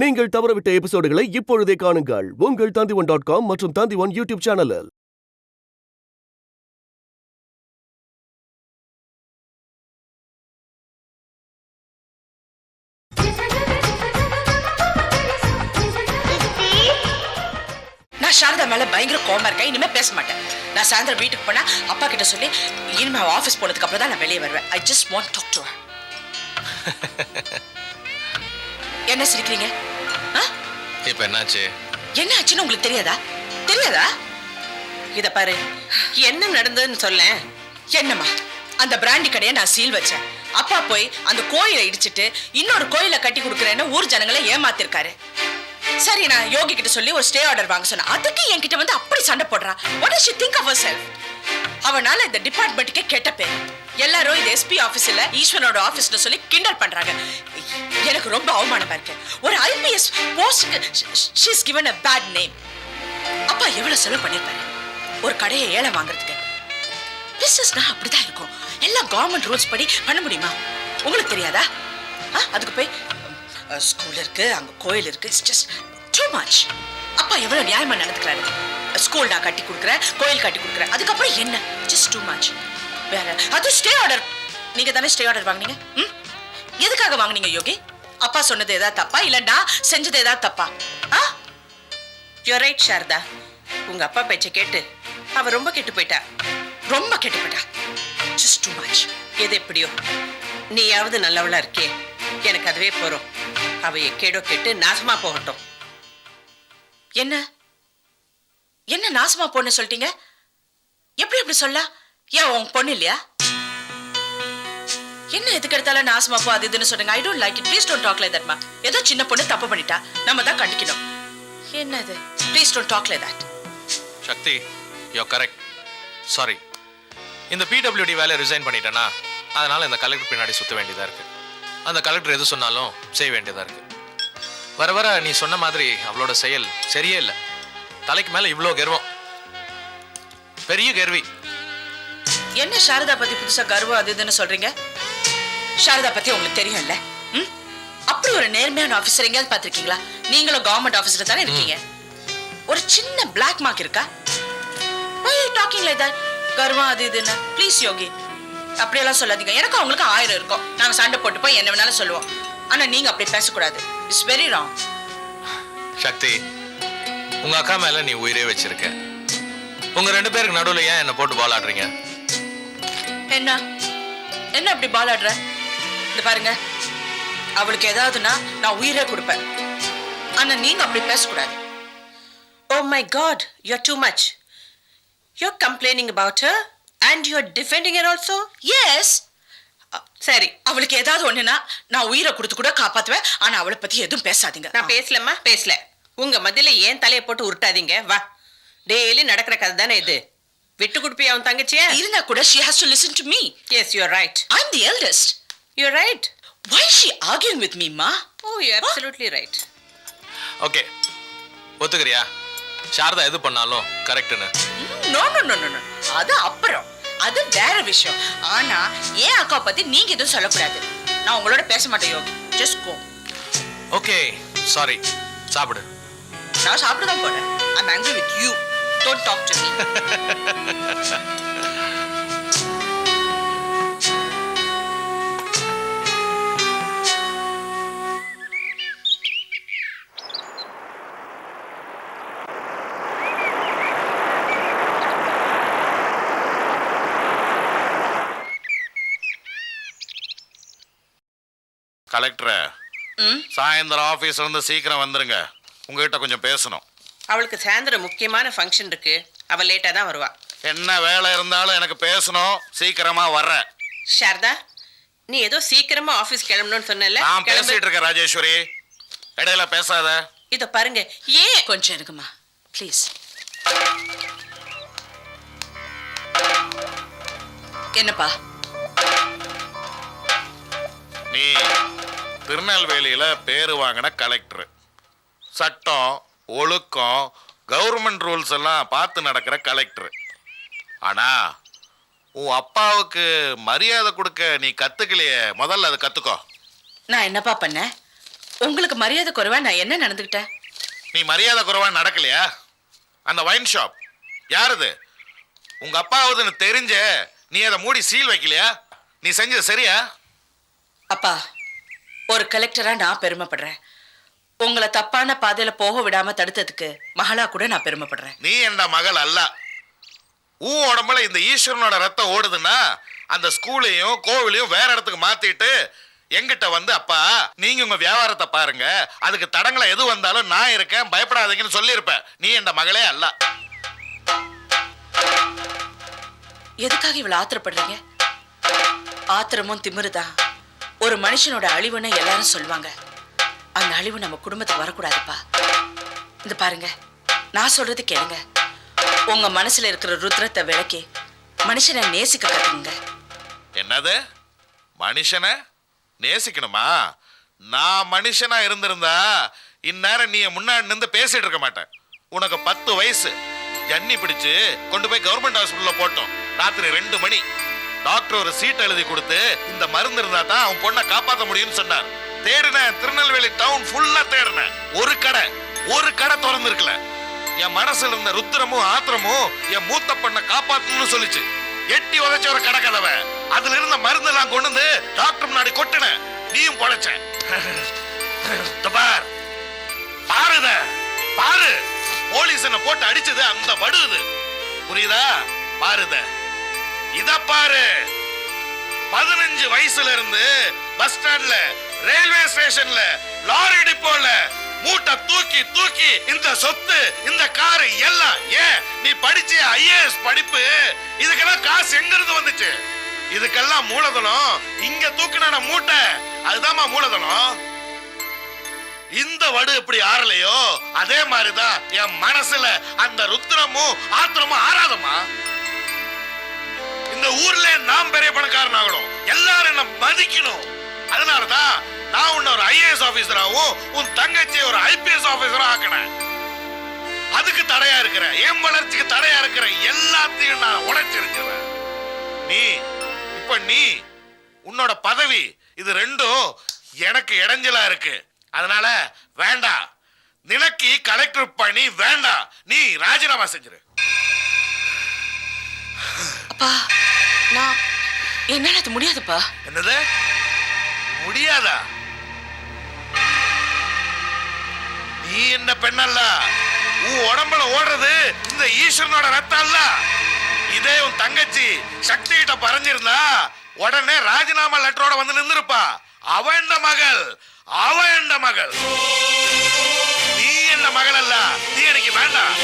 நீங்கள் தவறவிட்ட எபிசோடுகளை இப்பொழுதே காணுங்கள் உங்கள் Tandivan.com மற்றும் Tandivan யூடியூப் சேனலில். நான் சாரதா மேல பயங்கர கோவமா இருக்கேன். இனிமே பேச மாட்டேன். நான் சாயந்தரம் வீட்டுக்கு போனா அப்பா கிட்ட சொல்லி இனிமே ஆபீஸ் போனதுக்கு அப்புறம் தான் நான் வெளியே வருவேன். I just want to talk to her. என்ன சிரிக்கிறீங்க? இப்ப என்னாச்சு? என்ன ஆச்சுன்னு உங்களுக்கு தெரியாதா? இத பாரு, என்ன நடந்ததுன்னு சொல்ல. என்னம்மா, அந்த பிராண்டி கடையை நான் சீல் வச்சேன். அப்பா போய் அந்த கோயிலை இடிச்சிட்டு இன்னொரு கோயிலை கட்டி கொடுக்குறேன்னு ஊர் ஜனங்களை ஏமாத்திருக்காரு. சரி, நான் யோகி கிட்ட சொல்லி ஒரு ஸ்டே ஆர்டர் வாங்க சொன்னேன். அதுக்கு என்கிட்ட வந்து அப்படி சண்டை போடுறா. What does she think of herself? அவனால இந்த டிபார்ட்மெண்ட்டுக்கே கெட்ட பேர். எல்லாரும் இது எஸ்பி ஆபீஸ் இல்ல ஈஸ்வரனோட ஆபீஸ்ல சொல்லி கிண்டல் பண்றாங்க. எனக்கு ரொம்ப அவமானமா இருக்கு. ஒரு IPS போஸ்ட்க்கு she is given a bad name. அப்பா எவ்வளவு செலவு பண்ணிருப்பாரு ஒரு கடையை ஏலம் வாங்குறதுக்கு. பிசினஸ்னா அப்படிதான் இருக்கும். எல்லாம் கவர்மெண்ட் ரூல்ஸ் படி பண்ண முடியுமா? உங்களுக்கு தெரியாதா? அதுக்கு போய் ஸ்கூல் இருக்கு, அங்க கோயில் இருக்கு. It's just too much. அப்பா எவ்வளவு நியாயமா நடந்துக்கிறாரு. ஸ்கூல் நான் கட்டி கொடுக்குறேன், கோயில் கட்டி கொடுக்குறேன். அதுக்கப்புறம் என்ன? Just too much. வேற அது ஸ்டே ஆர்டர். நீங்க தானே ஸ்டே ஆர்டர் வாங்குனீங்க. எதுக்காக வாங்குனீங்க யோகி? அப்பா சொன்னது ஏதாவது தப்பா இல்ல நான் செஞ்சது ஏதாவது தப்பா? You're right Sarada. உங்க அப்பா பேச்சை கேட்டு அவ ரொம்ப கெட்டு போயிட்டா. Just too much. எது எப்படியோ நீயாவது நல்லவளா இருக்கே, எனக்கு அதுவே போறோம். அவ எக்கேடோ கேட்டு நாசமா போகட்டும். என்ன நாசமா போன்னு சொல்லிட்டீங்க? எப்படி சொல்ல? ஏன் உங்க பொண்ணு இல்லையா? என்ன எதுக்கு எடுத்தாலும் நாசமா போ அது இதுன்னு சொல்றீங்க. I don't like it. Please don't talk like that, ma. ஏதோ சின்ன பொண்ணு தப்பு பண்ணிட்டா, நம்ம தான் கண்டிக்கணும். என்னது? Please don't talk like that. Shakti, you're correct. Sorry. இந்த பிடபிள்யூடி வேலையை ரிசைன் பண்ணிட்டேனா, அதனால இந்த கலெக்டர் பின்னாடி சுத்த வேண்டியதா இருக்கு. அந்த கலெக்டர் எது சொன்னாலும் செய்ய வேண்டியதா இருக்கு. வர வர நீ சொன்ன மாதிரி அவளோட செயல் சரியே இல்லை. தலைக்கு மேல இவ்வளோ கர்வம், பெரிய கர்வி. என்ன சாரதா பத்தி புதுசா கர்வம் அது இதுன்னு சொல்றீங்க? சாரதா பத்தி உங்களுக்கு தெரியும்ல. அப்படி ஒரு நேர்மையான ஆபீசர் எங்கேயாவது பார்த்திருக்கீங்களா? நீங்களும் கவர்மெண்ட் ஆபீஸ்ல தானே இருக்கீங்க. ஒரு சின்ன பிளாக் மார்க் இருக்கா? Why are you talking like that? கர்வம் அது இதுன்னு. ப்ளீஸ் யோகி, அப்படியெல்லாம் சொல்லாதீங்க. எனக்கு அவங்களுக்கு 1000 இருக்கும். நாங்க சண்டை போட்டு போய் என்ன வேணாலும் சொல்லுவோம். ஆனா நீங்க அப்படி பேசக்கூடாது. It's very wrong. சக்தி, உங்க அக்கா மேல நீ உயிரே வச்சிருக்க. உங்க 2 பேருக்கு நடுவில் ஏன் என்ன போட்டு பால் ஆடுறீங்க? என்ன அப்படி பால் ஆடுற? இது பாருங்க, அவளுக்கு ஏதாவதுன்னா நான் உயிரே கொடுப்பேன். ஆனா நீங்க அப்படி பேசக்கூடாது. Oh my God, you're too much. You're complaining about her and you're defending her also? Yes. சரி, அவளுக்கு ஏதாவது ஒண்ணுனா நான் உயிரை கொடுத்து கூட காப்பாத்துவேன். ஆனா அவளை பத்தி எதுவும் பேசாதீங்க. நான் பேசல. உங்க மத்தியில ஏன் தலையை போட்டு உருட்டாதீங்க. வா, டெய்லி நடக்கிற கதை தானே இது. விட்டு கொடுப்பியா உன் தங்கச்சியா? இருந்தா கூட she has to listen to me. Yes, you're right. I'm the eldest. You're right. Why is she arguing with me, ma? Oh, you're absolutely right. Okay, ஒத்துக்கிறியா? சாரதா எது பண்ணாலும் கரெக்ட்னு? No. அது அப்புறம், அது வேற விஷயம். ஆனா ஏன் அக்கா பத்தி நீங்க எதுவும் சொல்லக்கூடாது. நான் உங்களோட பேச மாட்டேன் யோகி. Just go. Okay, sorry. சாப்பிடு. நான் சாப்பிட்டு தான் போறேன். I'm angry with you. Don't talk to me. Collector, சாயந்தரம் ஆபீஸ்ல இருந்து சீக்கிரம் வந்துருங்க. உங்ககிட்ட கொஞ்சம் பேசணும். அவளுக்கு சாயந்தரம் முக்கியமான ஃபங்க்ஷன் இருக்கு. அவ லேட்டா தான் வருவா. என்ன வேலை இருந்தாலும் எனக்கு பேசணும். சீக்கிரமா வர்றேன். சாரதா, நீ ஏதோ சீக்கிரமா ஆபீஸ் கிளம்பணும்னு சொன்னல. நான் பேசிட்டு இருக்கேன் ராஜேஸ்வரி, இடையில பேசாத. இத பாருங்க, ஏன் கொஞ்சம் இருக்குமா ப்ளீஸ். என்னப்பா? நீ திருநெல்வேலியில பேரு வாங்கின கலெக்டர். சட்டம் ஒழுக்கம் கவர்மெண்ட் ரூல்ஸ் எல்லாம் பார்த்து நடக்கிற கலெக்டர். ஆனா உன் அப்பாவுக்கு மரியாதை கொடுக்க நீ கத்துக்கலையே. முதல்ல அதை கத்துக்கோ. நான் என்னப்பா பண்ணேன்? உங்களுக்கு மரியாதை குறைவா நான் என்ன நடந்துக்கிட்டேன்? நீ மரியாதை குறைவா நடக்கலையா? அந்த வைன் ஷாப் யாருது? உங்க அப்பாவுதுன்னு தெரிஞ்ச நீ அதை மூடி சீல் வைக்கலையா? நீ செஞ்சது சரியா? அப்பா, ஒரு கலெக்டரா நான் பெருமைப்படுறேன். உங்களை தப்பான பாதையில போக விடாம தடுத்ததுக்கு மகளா கூட நான் பெருமைப்படுறேன். நீ என்ற மகள் அல்ல. உடம்புல இந்த ஈஸ்வரனோட ரத்தம் ஓடுதுன்னா அந்த ஸ்கூலையும் கோவிலையும் வேற இடத்துக்கு மாத்திட்டு எங்கிட்ட வந்து, அப்பா நீங்க உங்க வியாபாரத்தை பாருங்க, அதுக்கு தடங்களை எது வந்தாலும் நான் இருக்கேன், பயப்படாதீங்கன்னு சொல்லியிருப்பேன். நீ என்ற மகளே அல்ல. எதுக்காக இவ்வளவு ஆத்திரப்படுறீங்க? ஆத்திரமும் திமிருதான் ஒரு மனுஷனோட அழிவுன்னு எல்லாரும் சொல்லுவாங்க. அந்த அழிவு நம்ம குடும்பத்துக்கு வரக்கூடாதுப்பா. இந்த பாருங்க, நான் சொல்றது கேளுங்க. உங்க மனசுல இருக்கிற ருத்ரத்தை விளக்கி மனுஷனை நேசிக்க கத்துங்க. என்னது? மனுஷனை நேசிக்கணுமா? நான் மனுஷனா இருந்திருந்தா இந்நேரம் நீ முன்னாடி நின்று பேசிட்டு இருக்க மாட்டேன். உனக்கு 10 வயசு, ஜன்னி பிடிச்சு கொண்டு போய் கவர்மெண்ட் ஹாஸ்பிட்டல்ல போட்டோம். ராத்திரி 2 மணி. டாக்டர் ஒரு சீட் எழுதி கொடுத்து இந்த மருந்து இருந்தா தான் அவன் பொண்ணை காப்பாற்ற முடியும்னு சொன்னார். தேடினேன், திருநெல்வேலி டவுன் ஃபுல்லா தேடினேன். ஒரு கடை திறந்து இருக்கல. என் மனசுல இருந்த ருத்திரமும் ஆத்திரமும் என் மூத்த பொண்ணை காப்பாத்தணும்னு சொல்லிச்சு. எட்டி உதைச்ச ஒரு கடை கதவை, அதுல இருந்த மருந்து எல்லாம் கொண்டு வந்து டாக்டர் முன்னாடி கொட்டின. நீயும் பொழைச்ச. பாரு, போலீஸ் என்ன போட்டு அடிச்சது அந்த வடுது. புரியுதா? பாருத, இத பாரு. 15 வயசுல இருந்து பஸ் ஸ்டாண்ட்ல, ரயில்வே ஸ்டேஷன்ல, லாரி டிப்போல மூட்டை தூக்கி இந்த சொத்து, இந்த காரு எல்லாம். ஏன் நீ படிச்ச IAS படிப்பு, இதுக்கெல்லாம் காசு எங்க இருந்து வந்துச்சு? இதுக்கெல்லாம் மூலதனம் இங்க தூக்குன மூட்டை, அதுதான்மா மூலதனம். இந்த வடு எப்படி ஆறலையோ அதே மாதிரிதான் என் மனசுல அந்த ருத்ரமும் ஆத்திரமும் ஆறாதமா. இந்த ஊர்ல நாம் பெரிய பணக்காரன் ஆகணும், எல்லாரும் என்ன மதிக்கணும். அதனாலதான் நான் உன்ன ஒரு IAS ஆபீசராவும் உன் தங்கச்சி ஒரு IPS ஆபீசரா ஆக்கினேன். அதுக்கு தடையா இருக்கிற, என் வளர்ச்சிக்கு தடையா இருக்கிற எல்லாத்தையும் நான் உடைச்சிருக்கிறேன். நீ உன்னோட பதவி, இது ரெண்டும் எனக்கு இடைஞ்சலா இருக்கு. அதனால வேண்டாம், நினைக்கு கலெக்டர் பணி வேண்டாம், நீ ராஜினாமா செஞ்சிரு. அப்பா, நான் என்னால அது முடியாதுப்பா. என்னது முடியாதா? நீ என்ன பெண்ணல்ல, உன் உடம்புல ஓடுறது இந்த ஈஸ்வரனோட ரத்தம் அல்ல. இதே உன் தங்கச்சி சக்தி கிட்ட பறஞ்சிருந்தா உடனே ராஜினாமா லெட்டரோட வந்து நின்றுப்பா. அவ என்ன மகள், நீ என்ன மகள் அல்ல. நீ எனக்கு வேண்டாம்.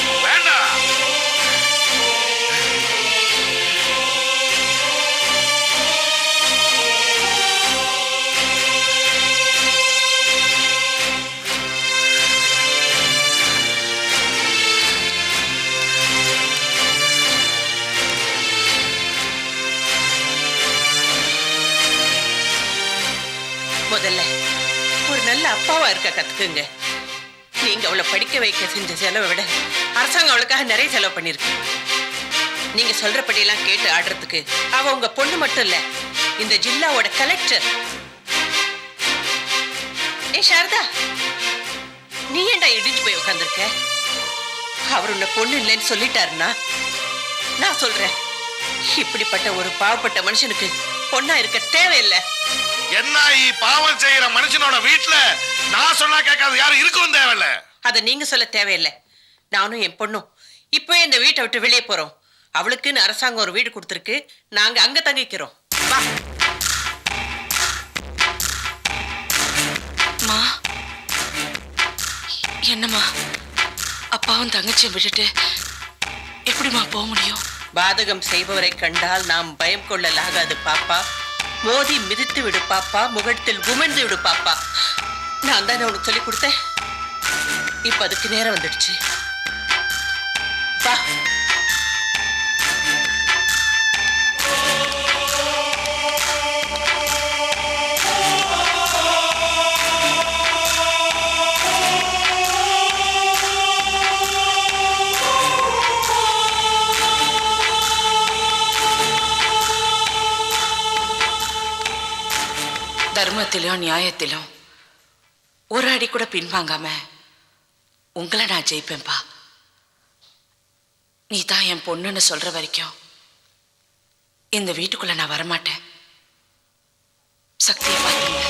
முதல்ல ஒரு நல்ல அப்பாவா இருக்க கத்துக்குங்க. நீங்க அவளை படிக்க வைக்க செஞ்ச செலவை விட அரசாங்கம் அவளுக்காக நிறைய செலவு பண்ணிருக்கு. நீங்க சொல்றபடியெல்லாம் கேட்டு ஆடுறதுக்கு அவ உங்க பொண்ணு மட்டும் இல்ல, இந்த ஜில்லாவோட கலெக்டர். சாரதா, நீ ஏன்டா இடிஞ்சு போய் உட்காந்துருக்க? அவர் உன்னை பொண்ணு இல்லைன்னு சொல்லிட்டாருன்னா நான் சொல்றேன், இப்படிப்பட்ட ஒரு பாவப்பட்ட மனுஷனுக்கு பொண்ணா இருக்க தேவையில்லை. என்ன பாவம் செய்யற மனுஷனோட வீட்டுல நான் சொன்னா கேட்காத யாரும் இருக்கவும் தேவையில்ல. அத நீங்க சொல்ல தேவையில்லை. நானும் என் பொண்ணும் இப்பவே இந்த வீட்டை விட்டு வெளியே போறோம். அவளுக்குன்னு அரசாங்கம் ஒரு வீடு கொடுத்துருக்கு, நாங்க அங்க தங்கிக்கிறோம். வா. என்னம்மா, அப்பாவும் தங்கச்சியை விட்டுட்டு எப்படிமா போக முடியும்? பாதகம் செய்பவரை கண்டால் நாம் பயம் கொள்ளலாகாது பாப்பா. மோதி மிதித்து விடு பாப்பா, முகத்தில் உமிழ்ந்து விடு பாப்பா. நான் தானே உனக்கு சொல்லி கொடுத்தேன். இப்ப அதுக்கு நேரம் வந்துடுச்சு. வா. தர்மத்திலும் நியாயத்திலும் ஒரு அடி கூட பின்வாங்காம உங்களை நான் ஜெயிப்பேன்பா. நீ தான் என் பொண்ணுன்னு சொல்ற வரைக்கும் இந்த வீட்டுக்குள்ள நான் வரமாட்டேன். சக்தியை பார்த்துங்க.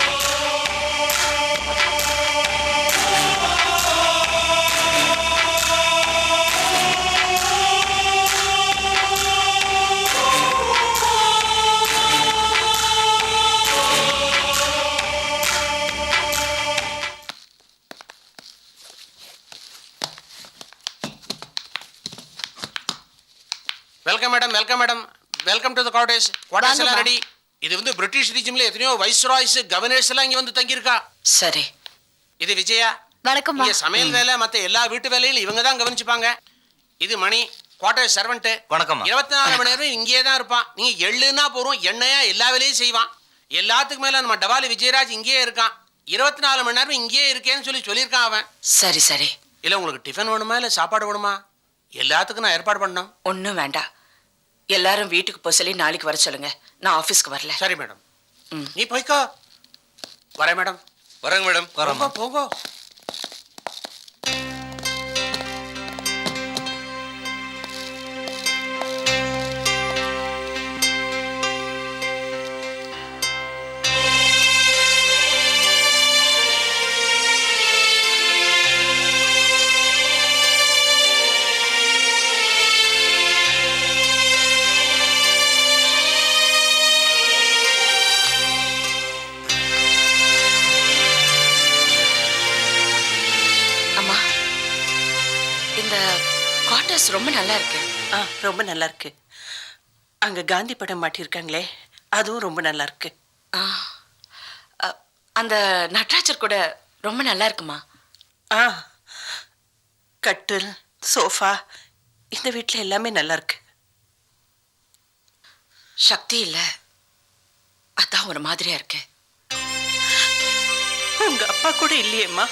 Welcome madam, welcome madam, welcome to the cottage. Quarters எல்லாம் ரெடி. இது வந்து பிரிட்டிஷ் ரீஜிம்ல எத்தனையோ வைஸ்ராய்ஸ் கவர்னர்ஸ் எல்லாம் இங்க வந்து தங்கியிருக்கா. சரி. இது விஜயா. வணக்கம். இங்க சமையல் வேலை மத்த எல்லா வீட்டு வேலையிலும் இவங்க தான் கவனிச்சுப்பாங்க. இது மணி, குவார்டர் சர்வெண்ட். வணக்கம். 24 மணி நேரம் இங்கேயே தான் இருப்பான். நீங்க எள்ளுன்னா போறோம், எண்ணெயா எல்லா வேலையும் செய்வான். எல்லாத்துக்கும் மேல நம்ம டவாலி விஜயராஜ் இங்கேயே இருக்கான். 24 மணி நேரம் இங்கேயே இருக்கேன்னு சொல்லியிருக்கான் அவன். சரி சரி. இல்ல உங்களுக்கு டிஃபன் வேணுமா இல்ல சாப்பாடு வேணுமா? எல்லாத்துக்கும் நான் ஏற்பாடு பண்ணணும். ஒன்றும் வேண்டாம். எல்லாரும் வீட்டுக்கு போக சொல்லி நாளைக்கு வர சொல்லுங்க. நான் ஆஃபீஸ்க்கு வரல. சரி மேடம். நீ போய்க்கோ. வரேன் மேடம். வரேங்க மேடம். போங்க போங்க. இந்த குவார்டர்ஸ் ரொம்ப நல்லா இருக்கு. ரொம்ப நல்லா இருக்கு. அங்க காந்தி படம் மாட்டியிருக்காங்களே, அதுவும் ரொம்ப நல்லா இருக்கு. அந்த நட்ராஜர் கூட ரொம்ப நல்லா இருக்குமா? கட்டில், சோஃபா, இந்த வீட்டில் எல்லாமே நல்லா இருக்கு. சக்தி இல்ல, அதான் ஒரு மாதிரியா இருக்கு. உங்க அப்பா கூட இல்லையேம்மா?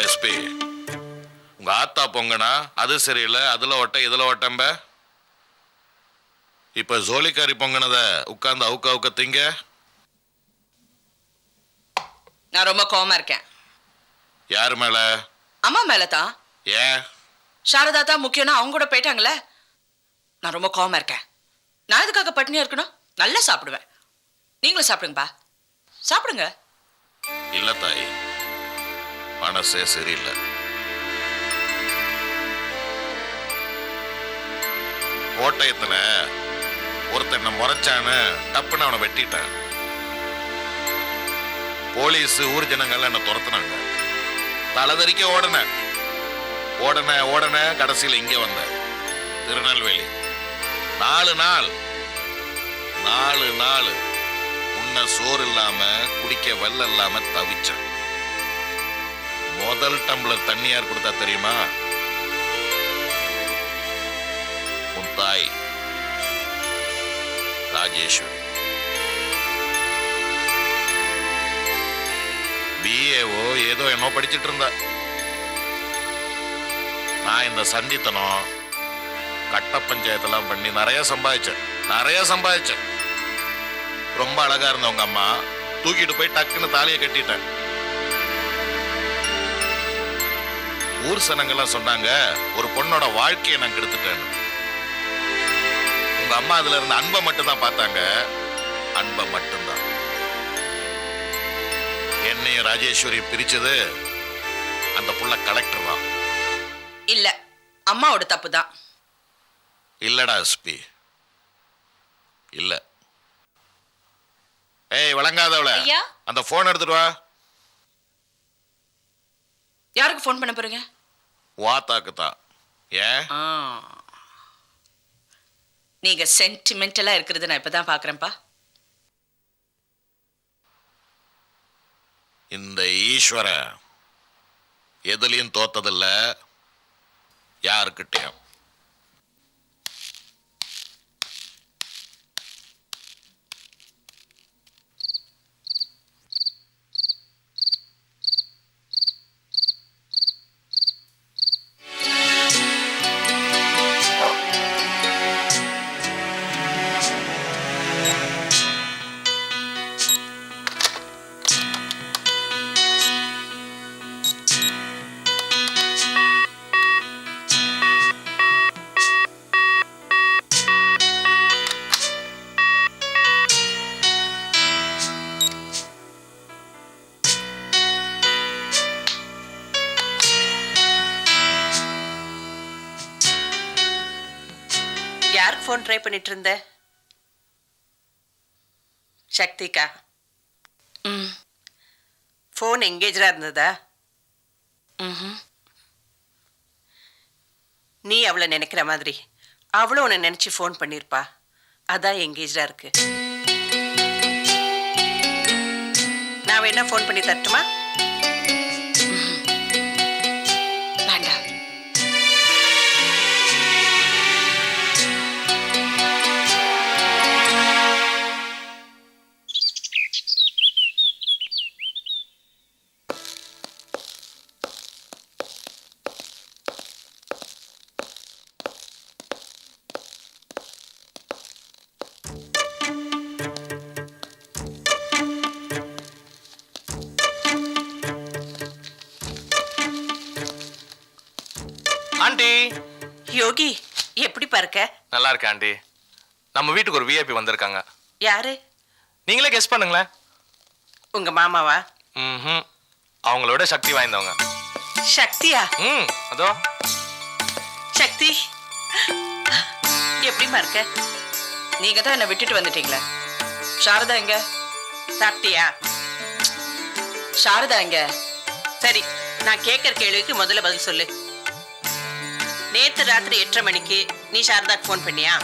எஸ்பி, உங்க ஆத்தா பொங்கனா அது சரியில்லை, அதுல ஒட்ட இதுல ஒட்டம்ப. இப்ப ஜோலிக்காரி பொங்கனத உட்கார்ந்து அவுக்க திங்க. நான் ரொம்ப கோவமா இருக்கேன். யாரு மேல? அம்மா மேலதான். ஏன்? சாரதா தான் முக்கியம்னா அவங்க கூட போயிட்டாங்களே. நான் ரொம்ப கோவமா இருக்கேன். நான் எதுக்காக பட்டினியா இருக்கணும்? நல்லா சாப்பிடுவேன். நீங்களும் சாப்பிடுங்கப்பா, சாப்பிடுங்க. இல்ல தாய், மனசே சரியில்லை. கோட்டயத்துல ஒருத்தன் முறைச்சான்னு டப்புன்னு அவனை வெட்டிட்டான். போலீஸ் ஊர் ஜனங்கள் என்ன துரத்துனாங்க. தலதறிக்க ஓடன கடைசியில் இங்க வந்த திருநெல்வேலி. 4 நாள் உன்ன சோறு இல்லாம குடிக்க வெள்ளம் இல்லாம தவிச்சேன். முதல் டம்ளர் தண்ணி யார் கொடுத்தா தெரியுமா? உன் தாய் ராஜேஸ்வரி. பிஏஓ ஏதோ என்னோ படிச்சிட்டு இருந்தா. நான் இந்த சண்டித்தனம் கட்ட பஞ்சாயத்தெல்லாம் பண்ணி நிறைய சம்பாதிச்சேன். ரொம்ப அழகா இருந்த உங்க அம்மா தூக்கிட்டு போய் டக்குன்னு தாலியை கட்டிட்டேன். ஊர் சனங்கள்லாம் சொன்னாங்க ஒரு பொண்ணோட வாழ்க்கையை நான் கெடுத்துட்டேன்னு. உங்க அம்மா அதுல இருந்த அன்பை மட்டும்தான் பார்த்தாங்க. அன்பை மட்டும்தான். என்னையும் ராஜேஸ்வரி பிரிச்சது அந்த புள்ள கலெக்டர் தான். இல்ல, அம்மாவோட தப்பு தான். இல்லடா எஸ்பி, இல்ல. ஏய் வழங்காதவள, அந்த போன் எடுத்துட்டு வா. யாருக்கு போன் பண்ண போறீங்க? வாத்தாக்கு தான். ஏன்? நீங்க சென்டிமெண்டலா இருக்கிறது நான் இப்பதான் பாக்குறேன்ப்பா. இந்த ஈஸ்வர எதுலயும் தோத்ததில்ல, யாருக்கிட்டையும். யாருக்கு ஃபோன் ட்ரை பண்ணிட்டு இருந்த? சக்திக்கா? ம். ஃபோன் எங்கேஜரா இருந்ததா? ம்ஹும். நீ அவளை நினைக்கிற மாதிரி அவளும் உன்னை நினைச்சு ஃபோன் பண்ணிருப்பா. அதான் எங்கேஜரா இருக்கு. நான் வேணா ஃபோன் பண்ணி தரட்டுமா? வேண்டாம். ஆண்டி. யோகி, எப்படி பார்க்க? நல்லா இருக்கேன் ஆண்டி. நம்ம வீட்டுக்கு ஒரு விஐபி வந்திருக்காங்க. யாரு? நீங்களே கெஸ் பண்ணுங்களேன். உங்க மாமாவா? ம். அவங்களோட சக்தி வாய்ந்தவங்க. சக்தியா? ம். அதோ சக்தி, எப்படிமா இருக்க? நீங்க தான் என்ன விட்டுட்டு வந்துட்டீங்களே. சாரதா எங்க? சாப்பிட்டியா? சாரதா எங்க? சரி, நான் கேட்கிற கேள்விக்கு முதல்ல பதில் சொல்லு. நேத்து ராத்திரி 8:30 மணிக்கு நீ சாரதாக்கு ஃபோன் பண்ணியா?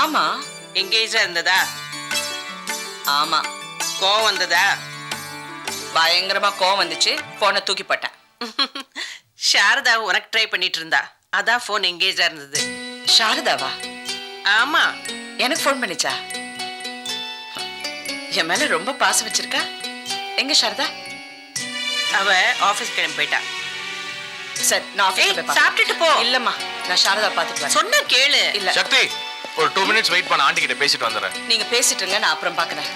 ஆமா. எங்கேஜா இருந்ததா? ஆமா. கோவம் வந்ததா? பயங்கரமா கோவம் வந்துச்சு. போனை தூக்கி போட்டேன். சாரதா உனக்கு ட்ரை பண்ணிட்டு இருந்தா, அதான் ஃபோன் எங்கேஜா இருந்தது. சாரதாவா? ஆமா. எனக்கு ஃபோன் பண்ணிச்சா? என் மேல ரொம்ப பாசம் வச்சிருக்கா. எங்க சாரதா? அவ ஆபீஸ் கிளம்பி போயிட்டா. சரி, நான் ஆபீஸ்ல போய் பார்க்கறேன். சாப்பிட்டுட்டு போ. இல்லம்மா, நான் சாரதா பாத்துட்டு வரேன். சொன்னா கேளு. இல்ல, சக்தி, ஒரு 2 minutes வெயிட் பண்ண, ஆண்டி கிட்ட பேசிட்டு வந்துடுறேன். நீங்க பேசிட்டு இருங்க, நான் அப்புறம் பார்க்கறேன்.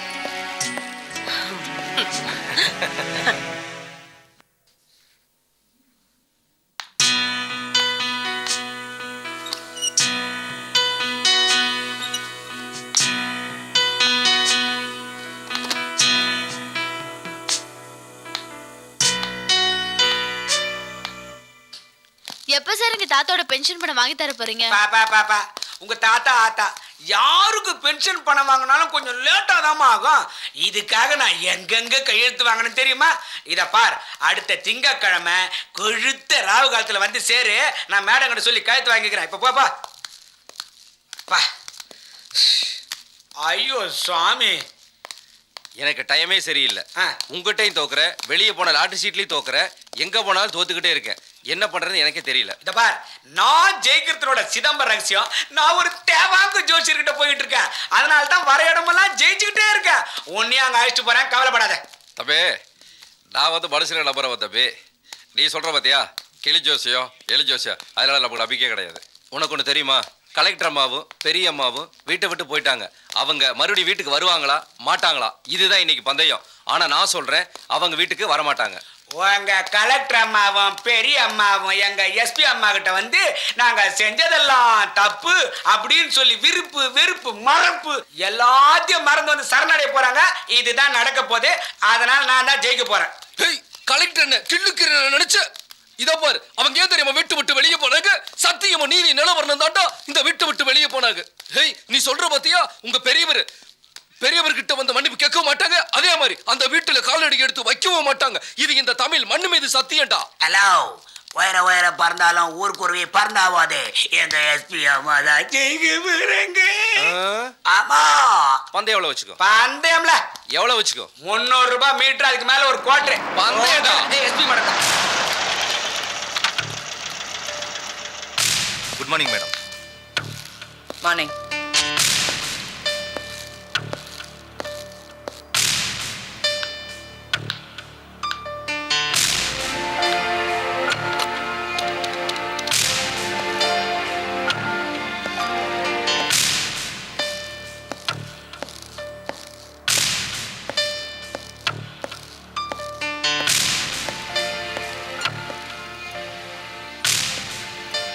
எப்ப சார் எங்க தாத்தாவோட பென்ஷன் பணம் வாங்கி தர போறீங்க? பாப்பா உங்க தாத்தா ஆத்தா யாருக்கு பென்ஷன் பணம் வாங்கினாலும் கொஞ்சம் லேட்டா தான் ஆகும். இதுக்காக நான் எங்கெங்க கையெழுத்து வாங்கணும் தெரியுமா? இத பார், அடுத்த திங்கட்கிழமை கொழுத்த ராவு காலத்துல வந்து சேரு. நான் மேடம் கிட்ட சொல்லி கையெழுத்து வாங்கிக்கிறேன். இப்ப போப்பா. பா. ஐயோ சாமி, எனக்கு டைமே சரியில்லை. உங்ககிட்டையும் தோக்குற, வெளியே போன லாட்டரி சீட்லையும் தோக்குற, எங்க போனாலும் தோத்துக்கிட்டே இருக்கேன். என்ன பண்றதுன்னு எனக்கே தெரியல. இத பார், நான் ஜெயிக்கிறதுனோட சிதம்பர ரகசியம், நான் ஒரு தேவாங்கு ஜோசியர்கிட்ட போயிட்டு இருக்கேன். அதனால தான் வர இடமெல்லாம் ஜெயிச்சுக்கிட்டே இருக்கேன். உன்னையும் அங்க அழைச்சிட்டு போறேன், கவலைப்படாத. தம்பி, நான் வந்து மனுஷன நம்புறேன் தம்பி. நீ சொல்ற பாத்தியா, கிளி ஜோசியம் எலி ஜோசியம், அதனால நமக்கு நம்பிக்கை கிடையாது. உனக்கு ஒன்று தெரியுமா? கலெக்டர் அம்மாவும் பெரிய அம்மாவும் வீட்டை விட்டு போயிட்டாங்க. அவங்க மறுபடியும் வீட்டுக்கு வருவாங்களா மாட்டாங்களா, இதுதான் இன்னைக்கு பந்தயம். ஆனா நான் சொல்றேன், அவங்க வீட்டுக்கு வரமாட்டாங்க. உங்க கலெக்டர் அம்மாவும் பெரிய அம்மாவும் எங்க எஸ்பி அம்மா கிட்ட வந்து நாங்க செஞ்சதெல்லாம் தப்பு அப்படின்னு சொல்லி விருப்பு வெறுப்பு மறப்பு எல்லாத்தையும் மறந்து வந்து சரணடைய போறாங்க. இதுதான் நடக்க போகுது. அதனால நான் தான் ஜெயிக்க போறேன். கலெக்டர் என்ன கிள்ளுக்கிற நினைச்ச? இதோ பாரு, அவங்க ஏன் தெரியுமா விட்டு விட்டு வெளியே போனாங்க? சத்தியமா நீதி நிலவரம் தாண்டா இந்த விட்டு விட்டு வெளியே போனாங்க. ஹேய், நீ சொல்ற பாத்தியா, உங்க பெரியவர்கிட்ட வந்து மன்னிப்பு கேட்க மாட்டாங்க. அதே மாதிரி அந்த வீட்டுல காலடி எடுத்து வைக்கவும் மாட்டாங்க. இது இந்த தமிழ் மண்ணு மீது சத்தியம்டா. ஹலோ, உயர பறந்தாலும் ஊருக்குருவி பறந்தாவாதே. எங்க எஸ்பி அம்மா தான் ஜெயிக்க போறாங்க. ஆமா, பந்தயம் எவ்வளோ வச்சுக்கோ. பந்தயம்ல எவ்வளோ வச்சுக்கோ. 300 ரூபாய் மீட்டர், அதுக்கு மேல ஒரு குவார்டர். பந்தயம்டா. SP madam. Good morning madam. Morning.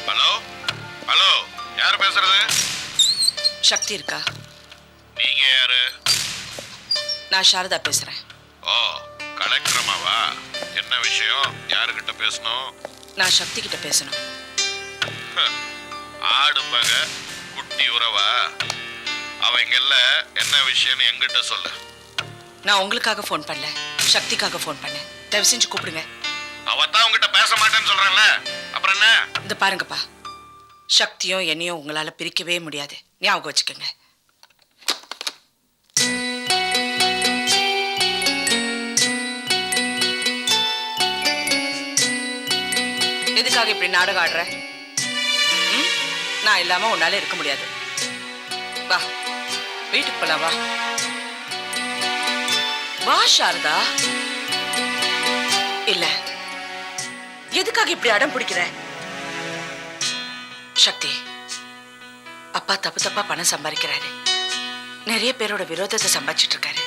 Hello hello, யார் பேசுறது? சக்தி இருக்கா? நீங்க யாரு? நான் சாரதா பேசுறேன். ஓ, கலெக்டர் அம்மாவா? என்ன விஷயம்? யாருக்கிட்ட பேசணும்? நான் சக்தி கிட்ட பேசணும். ஆடு பக குட்டி உறவா? அவங்கெல்ல என்ன விஷயம்னு எங்கிட்ட சொல்லு. நான் உங்களுக்காக ஃபோன் பண்ணல, சக்திக்காக ஃபோன் பண்ணேன். தயவு செஞ்சு கூப்பிடுங்க. அவத்தான் உங்ககிட்ட பேச மாட்டேன்னு சொல்றேன்ல, அப்புறம் என்ன? இந்த பாருங்கப்பா, சக்தியும் என்னையும் உங்களால பிரிக்கவே முடியாது. ஞாபகம் வச்சுக்கோங்க. எதுக்காக இப்படி நாடகம் ஆடுற? ம்? நான் இல்லாம உன்னால இருக்க முடியாது. வா, வீட்டுக்கு போலாம். வா வா சாரதா. இல்ல, எதுக்காக இப்படி அடம் பிடிக்கிற? சக்தி, அப்பா தப்பா பணம் சம்பாதிக்கிறாரு. நிறைய பேரோட விரோதத்தை சம்பாதிச்சிட்டு இருக்காரு.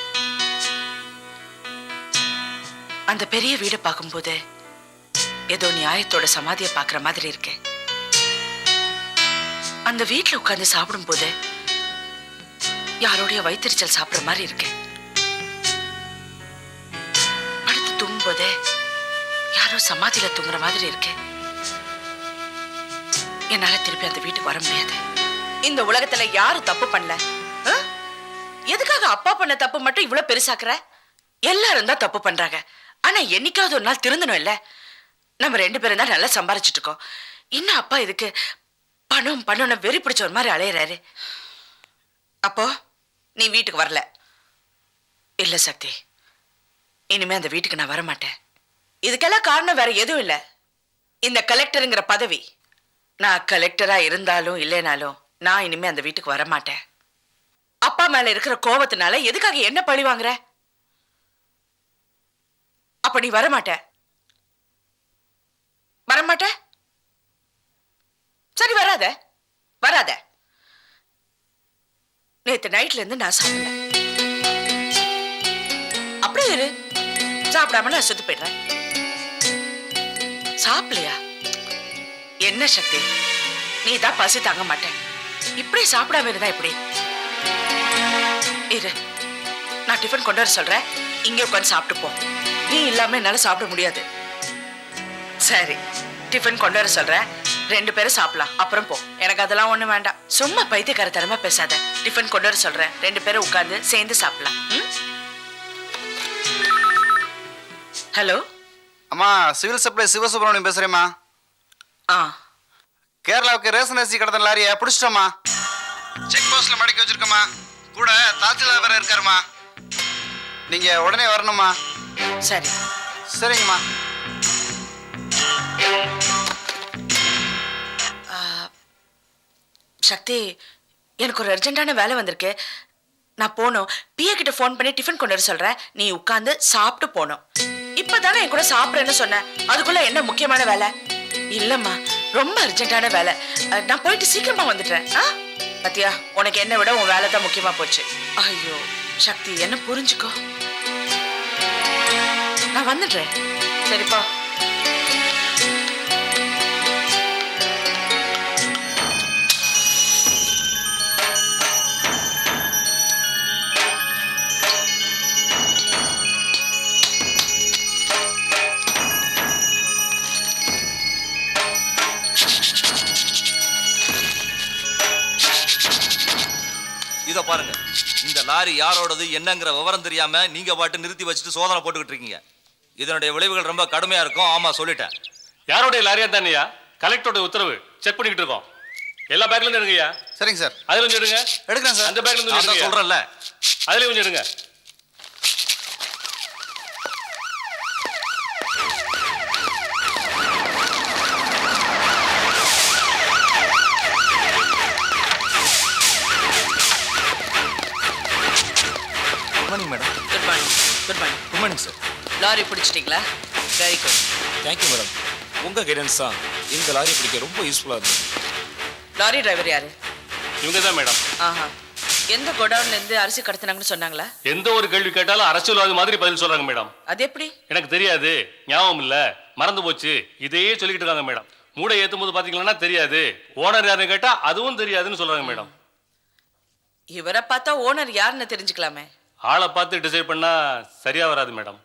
அந்த பெரிய வீடை பார்க்கும்போது ஏதோ நியாயத்தோட சமாதியை பார்க்குற மாதிரி இருக்கு. அந்த வீட்டுல உட்கார்ந்து சாப்பிடும் போது யாரோடைய வயிற்றுச்சல் சாப்பிடுற மாதிரி இருக்கு. படுத்து தூங்கும் போது யாரோ சமாதியில தூங்குற மாதிரி இருக்கு. என்னால திருப்பி அந்த வீட்டுக்கு வர முடியாது. இந்த உலகத்துல யாரும் தப்பு பண்ணல. எதுக்காக அப்பா பண்ண தப்பு மட்டும் இவ்வளவு பெருசாக்குற? எல்லாரும் தான் தப்பு பண்றாங்க. ஆனா என்னைக்காவது ஒரு நாள் திருந்தணும் இல்ல? நம்ம 2 பேரும் தான் நல்லா சம்பாரிச்சிட்டு இருக்கோம். இன்னும் அப்பா இதுக்கு பணம் வெறி பிடிச்ச ஒரு மாதிரி அலையிறாரு. அப்போ நீ வீட்டுக்கு வரல? இல்ல சக்தி, இனிமே அந்த வீட்டுக்கு நான் வர மாட்டேன். இதுக்கெல்லாம் காரணம் வேற எதுவும் இல்ல, இந்த கலெக்டருங்கிற பதவி. நான் கலெக்டரா இருந்தாலும் இல்லைனாலும் நான் இனிமே அந்த வீட்டுக்கு வர மாட்டேன். அப்பா மேல இருக்கிற கோபத்தினால எதுக்காக என்ன பழி வாங்குற? அப்ப நீ வரமாட்ட? வரமாட்ட? சரி, வராத. நேத்து நைட்ல இருந்து நான் சாப்பிடல. அப்படியே இரு, சாப்பிடாம நான் செத்து போயிடுறேன். சாப்பிடலையா? என்ன சக்தி, நீ தான் பசி தாங்க மாட்டேன். இப்படி சாப்பிடாம இருந்தா இப்படி இரு. நான் டிஃபன் கொண்டு வர சொல்றேன், இங்கே உட்காந்து சாப்பிட்டு போ. நீ இல்லாம என்னால சாப்பிட முடியாது. சரி, டிஃபன் கொண்டு வர சொல்றேன், 2 பேரும் சாப்பிடலாம். அப்புறம் போ. எனக்கு அதெல்லாம் ஒண்ணு வேண்டாம். சும்மா பைத்தியக்காரத்தனமா பேசாத. டிஃபன் கொண்டு வர சொல்றேன், 2 பேரும் உட்கார்ந்து சேர்ந்து சாப்பிடலாம். ஹலோ அம்மா, சிவில் சப்ளை சிவசுப்ரமணியம் பேசுறேம்மா. கேரளாவுக்கு ரேஷன் அரிசி கடத்த லாரியை பிடிச்சிட்டோம்மா. செக் போஸ்ட்ல மடக்கி வச்சிருக்கோம்மா. கூட தாசில்தார் வேற இருக்காருமா. நீங்க உடனே வரணுமா? சரி. சரிங்கம்மா. சக்தி, எனக்கு ஒரு அர்ஜென்ட்டான வேலை வந்திருக்கு. நான் போகணும். பிஏ கிட்ட ஃபோன் பண்ணி டிஃபன் கொண்டு வர சொல்றேன். நீ உட்கார்ந்து சாப்பிட்டு போகணும். இப்பதானே என் கூட சாப்பிட்றேன்னு சொன்னேன். அதுக்குள்ள என்ன முக்கியமான வேலை? இல்லம்மா, ரொம்ப அர்ஜென்ட்டான வேலை. நான் போயிட்டு சீக்கிரமா வந்துட்டேன். பத்தியா, உனக்கு என்ன விட உன் வேலை தான் முக்கியமா போச்சு. ஐயோ சக்தி, என்ன புரிஞ்சுக்கோ. நான் வந்துடுறேன். சரிப்பா. இதை பாருங்க, இந்த லாரி யாரோடது என்னங்கிற விவரம் தெரியாம நீங்க பாட்டு நிறுத்தி வச்சுட்டு சோதனை போட்டுக்கிட்டு இருக்கீங்க. இதனுடைய விளைவுகள் ரொம்ப கடுமையா இருக்கும். ஆமா, சொல்லிட்டேன். யாரோடைய லாரியா தானேயா? கலெக்டரோட உத்தரவு செக் பண்ணிக்கிட்டு இருக்கோம். எல்லா பேக்ல இருந்து எடுங்கய்யா. சரிங்க சார். அதுல கொஞ்சம் எடுங்க. எடுக்கிறேன் சார். அந்த பேக்ல இருந்து நான் தான் எடுங்க. சொல்றேன்ல. அதுல கொஞ்சம் எடுங்க. Good morning madam. Good morning. Good morning. Good morning sir. Lorry பிடிச்சிட்டிங்களா? Very good. Thank you madam. உங்கள் கைடன்ஸ் தான் இந்த லாரி பிடிக்க ரொம்ப யூஸ்ஃபுல்லாக இருந்தது. லாரி டிரைவர் யாரு? இவங்க தான் மேடம். ஆஹா. எந்த கோடவுன்ல இருந்து அரிசி கடத்தினாங்கன்னு சொன்னாங்களா? எந்த ஒரு கேள்வி கேட்டாலும் அரசியல்வாதி மாதிரி பதில் சொல்றாங்க மேடம். அது எப்படி? எனக்கு தெரியாது, ஞாபகம் இல்ல, மறந்து போச்சு, இதையே சொல்லிக்கிட்டு இருக்காங்க மேடம். மூடை ஏத்தும் போது பாத்தீங்கன்னா தெரியாது, ஓனர் யாருன்னு கேட்டா அதுவும் தெரியாதுன்னு சொல்றாங்க மேடம். இவரை பார்த்தா ஓனர் யாருன்னு தெரிஞ்சுக்கலாமே. ஆளை பார்த்து டிசைட் பண்ணா சரியா வராது madam.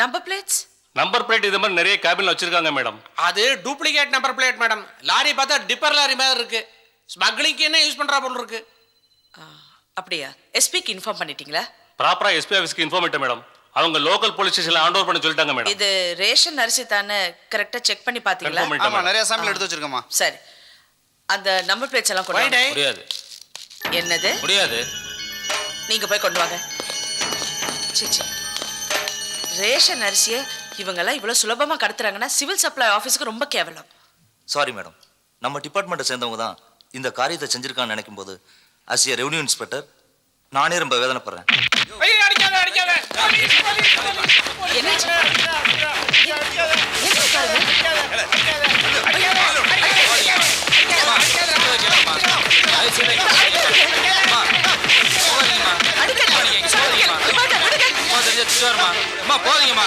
Number plates? Number plate இது மாதிரி நிறைய கேபின்ல வச்சிருக்காங்க மேடம். அது duplicate number plate madam. Lorry பார்த்தா டிப்பர் லாரி மாதிரி இருக்கு. ஸ்மக்லிங்க்கு என்ன யூஸ் பண்றா போல இருக்கு. அப்படியா? எஸ்பிக்கு இன்ஃபார்ம் பண்ணிட்டீங்களா? ப்ராப்பரா எஸ்பி ஆஃபீஸ்க்கு இன்ஃபார்ம் பண்ணிட்டேன் மேடம். அவங்க லோக்கல் போலீஸ் ஸ்டேஷன்ல ஹேண்ட் ஓவர் பண்ண சொல்லிட்டாங்க மேடம். இது ரேஷன் அரிசி தானே, கரெக்டா செக் பண்ணி பாத்தீங்களா? ஆமா, நிறைய சாம்பிள் எடுத்து வச்சிருக்கோமா. சரி, அந்த நம்பர் பிளேட்ஸ் எல்லாம் கொண்டு வாங்க. முடியாது. என்னது முடியாது? நீங்க போய் கொண்டு வாங்க. சிச்சி, ரேஷன் அரிசியை இவங்கெல்லாம் இவ்வளவு சுலபமா கடத்துறாங்கன்னா சிவில் சப்ளை ஆஃபீஸுக்கு ரொம்ப கேவலம். சாரி மேடம், நம்ம டிபார்ட்மெண்ட்டை சேர்ந்தவங்க தான் இந்த காரியத்தை செஞ்சிருக்கான்னு நினைக்கும் போது ஆஸ் ஏ ரெவன்யூ இன்ஸ்பெக்டர் நானே ரொம்ப வேதனைப்படுறேன். என்னாச்சு? போதீங்கம்மா.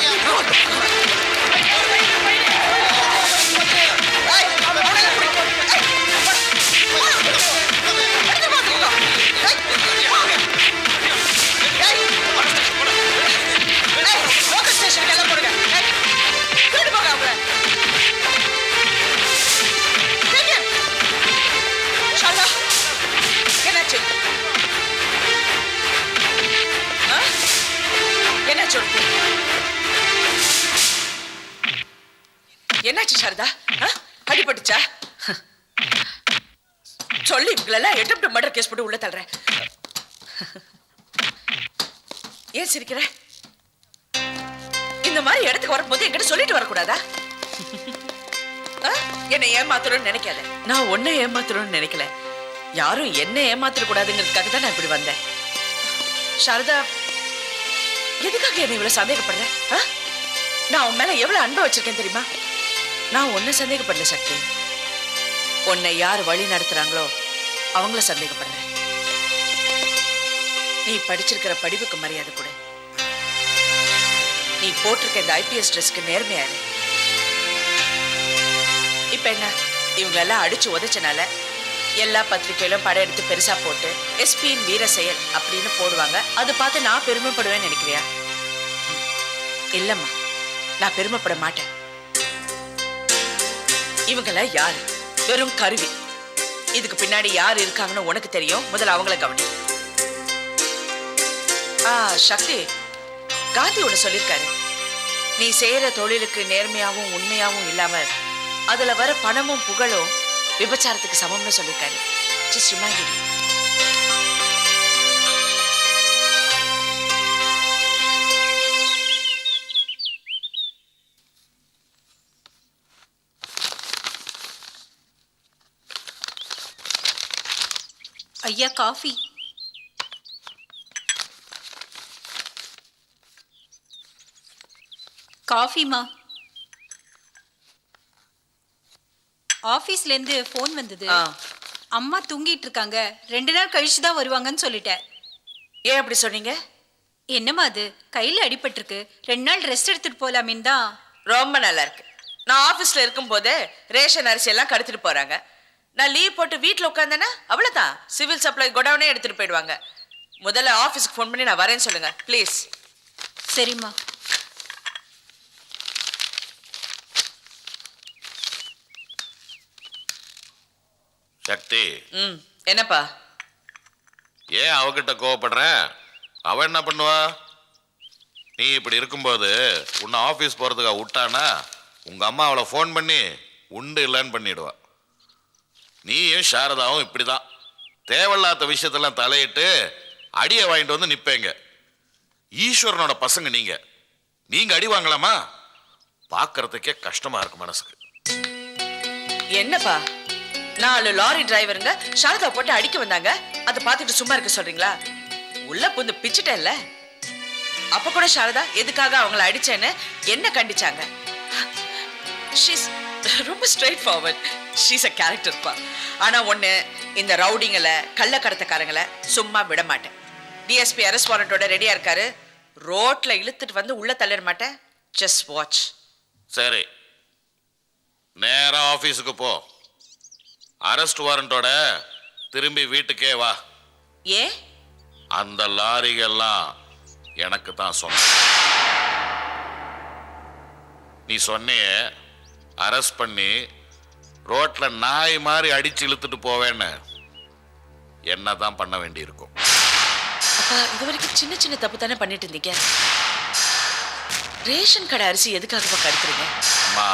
என்னாச்சு சாரதா? அடிபட்டுச்சா? சொல்லி இவங்களெல்லாம் அட்டெம்ப்ட் மர்டர் கேஸ் போட்டு உள்ள தள்ளுறேன். ஏன் சிரிக்கிற? இந்த மாதிரி இடத்துக்கு வரும்போது என்கிட்ட சொல்லிட்டு வரக்கூடாதா? என்னை ஏமாத்தணும்னு நினைக்காத. நான் உன்னை ஏமாத்தணும்னு நினைக்கல. யாரும் என்ன ஏமாத்தக்கூடாதுங்கிறதுக்காக தான் நான் இப்படி வந்தேன். சாரதா, எதுக்காக என்ன இவ்வளவு சந்தேகப்படுறேன்? நான் உன் மேல எவ்வளவு அன்பை வச்சிருக்கேன் தெரியுமா? நான் உன்னை சந்தேகப்படல சக்தி. உன்னை யார் வழி நடத்துறாங்களோ அவங்கள சந்தேகப்படுறேன். நீ படிச்சிருக்கிற படிப்புக்கு மரியாதை கொடு. நீ போட்டிருக்க இந்த ஐபிஎஸ் ட்ரெஸ்க்கு நேர்மையாரு. இப்ப என்ன, இவங்களெல்லாம் அடிச்சு உதைச்சனால எல்லா பத்திரிகையிலும் படம் எடுத்து பெருசா போட்டு எஸ்பியின் வீர செயல் அப்படின்னு போடுவாங்க. அதை பார்த்து நான் பெருமைப்படுவேன்னு நினைக்கிறியா? இல்லம்மா, நான் பெருமைப்பட மாட்டேன். இவங்கள யாரு? வெறும் கருவி. இதுக்கு பின்னாடி யார் இருக்காங்கன்னு உனக்கு தெரியும். முதல்ல அவங்கள கவனி. சக்தி, காந்தி ஒண்ணு சொல்லியிருக்காரு. நீ செய்யற தொழிலுக்கு நேர்மையாவும் உண்மையாவும் இல்லாம அதுல வர பணமும் புகழும் விபச்சாரத்துக்கு சமம்னு சொல்லியிருக்காரு. Just remind me. ஐயா, காஃபி. காஃபிமா. ஆபீஸ்ல இருந்து போன் வந்தது. அம்மா தூங்கிட்டு இருக்காங்க, 2 நாள் கழிச்சு தான் வருவாங்கன்னு சொல்லிட்டேன். ஏன் அப்படி சொன்னீங்க? என்னம்மா அது, கையில அடிபட்டிருக்கு, 2 நாள் ரெஸ்ட் எடுத்துட்டு போலாமேன்னு தான். ரொம்ப நல்லா இருக்கு. நான் ஆபீஸ்ல இருக்கும் போதே ரேஷன் அரிசி எல்லாம் கடத்திட்டு போறாங்க. நான் லீவ் போட்டு வீட்டில் உட்காந்தேன்னா அவ்வளோதான், சிவில் சப்ளை குடவுனே எடுத்துட்டு போயிடுவாங்க. முதல்ல ஆஃபீஸ்க்கு ஃபோன் பண்ணி நான் வரேன்னு சொல்லுங்க ப்ளீஸ். சரிம்மா. சக்தி, என்னப்பா? ஏன் அவகிட்ட கோவப்படுற? அவ என்ன பண்ணுவா? நீ இப்படி இருக்கும்போது உன்னை ஆஃபீஸ் போறதுக்காக விட்டானா உங்க அம்மா அவளை ஃபோன் பண்ணி உண்டு இல்லைன்னு பண்ணிடுவா. நீயும் சாரதாவும் இப்படிதான் தேவையில்லாத விஷயத்தெல்லாம் தலையிட்டு அடியை வாங்கிட்டு வந்து நிப்பேங்க. ஈஸ்வரனோட பசங்க நீங்க அடி வாங்கலாமா? பார்க்கறதுக்கே கஷ்டமா இருக்கு மனசுக்கு. என்னப்பா 4 லாரி டிரைவருங்க சாரதா போட்டு அடிக்க வந்தாங்க, அதை பார்த்துட்டு சும்மா இருக்க சொல்றீங்களா? உள்ள புந்து பிச்சுட்டேன்ல. அப்ப கூட சாரதா எதுக்காக அவங்கள அடிச்சேன்னு என்ன கண்டிச்சாங்க? ரொம்ப ஸ்ட்ரெயிட் ஃபார்வர்ட். ஷீஸ் அ கேரக்டர்ப்பா. ஆனா ஒண்ணு, இந்த ரவுடிங்களை கள்ளக்கடத்தக்காரங்களை சும்மா விட மாட்டேன். டிஎஸ்பி அரெஸ்ட் வாரண்டோட ரெடியா இருக்காரு. ரோட்ல இழுத்துட்டு வந்து உள்ள தள்ளிட மாட்டேன். Just watch. சரி, நேரா ஆபீஸுக்கு போ. அரெஸ்ட் வாரண்டோட திரும்பி வீட்டுக்கே வா. ஏ? அந்த லாரிகள்லாம் எனக்கு தான் சொன்ன. நீ சொன்னியே அரெஸ்ட் பண்ணி ரோட்ல நாய் மாதிரி அடிச்சு இழுத்துட்டு போவேன்னு, என்னதான் பண்ண வேண்டி இருக்கும். அப்பா, இது வரைக்கும் சின்ன சின்ன தப்பு தானே பண்ணிட்டு இருந்தீங்க. ரேஷன் கடை அரிசி எதுக்காக கடுத்துறீங்க? அம்மா,